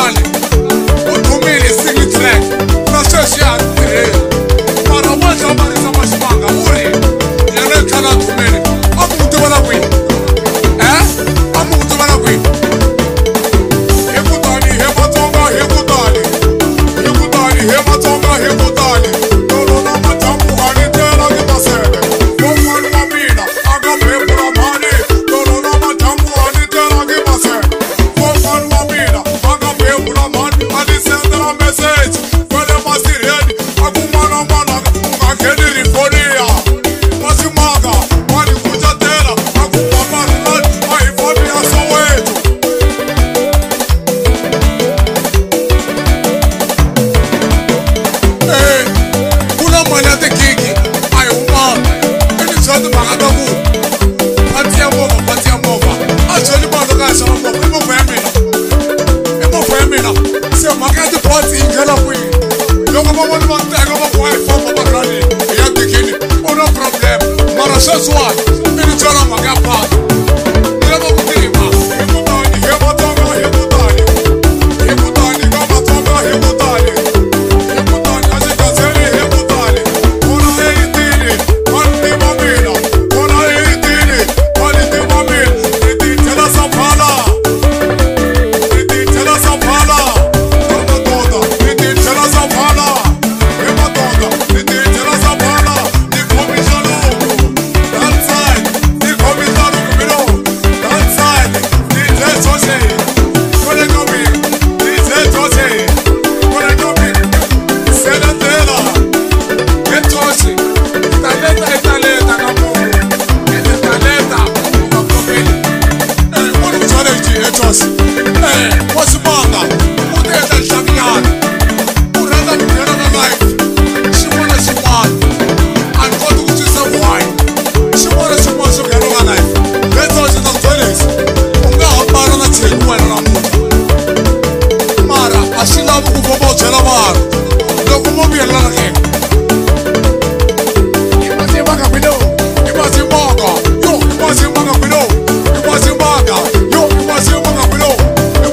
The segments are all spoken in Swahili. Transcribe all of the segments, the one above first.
Rhulani uthumile single track naseshiya mara wonke abalisa amashimanga uri yena ekhana thumile amuntu bala kwini amuntu bala kwini hekutani hematonga hekutani hekutani hematonga hekutani dolona matambu alitera kitasebe bomani mabina agapepura mani dolona matambu alitera kitasebe bomani mabina agapepura mani alisendera message kwele masireni akumana mana ungakeni rifonia Ximanga wali kujatela akupamana nani maifoni ya Soweto kuna mwana tekiki ayuma ini zote magadabu pati ya mova acholi bando kasha mova imo famina se magadi pati ingala kwi loko mama ni mantega mama wife mama grani ya tekini no problem mara saswa ini jana magapa nilema kutima hekutani hematonga hekutani hekutani kamatonga hekutani hekutani azikazeli hekutani kona eitini wali mamina kona eitini wali mamina ititela sampala kamatonga ititela sampala hematonga ititela sampala nikomishalo that side nikomishalo kumilo that side nithetose kone komi nithetose kone komi selatela etose italeta kamungu italeta ukakomile wani challenge etose Ximanga uteta lhlakiyana urenda kuphela na life xin'wana xin'wana a ni koti ku twisa why xin'wana xin'wana xo nghena ka life etose ta byelisa u nga hambana na theni wena namuntlha mara a swi lavi ku famba u byela vanhu loko mo vuyelana ke Ximanga kwino Ximanga yo Ximanga kwino Ximanga yo Ximanga kwino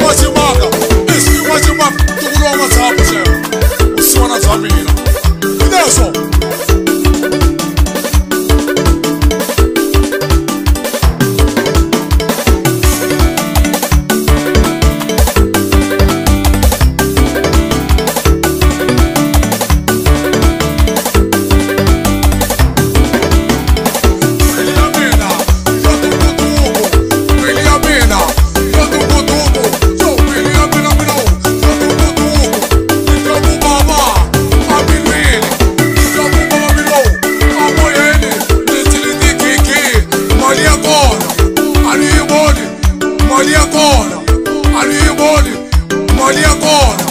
Ximanga Ximanga tukuloma tsapo xevo usiwana bya mina leswo mali ya kona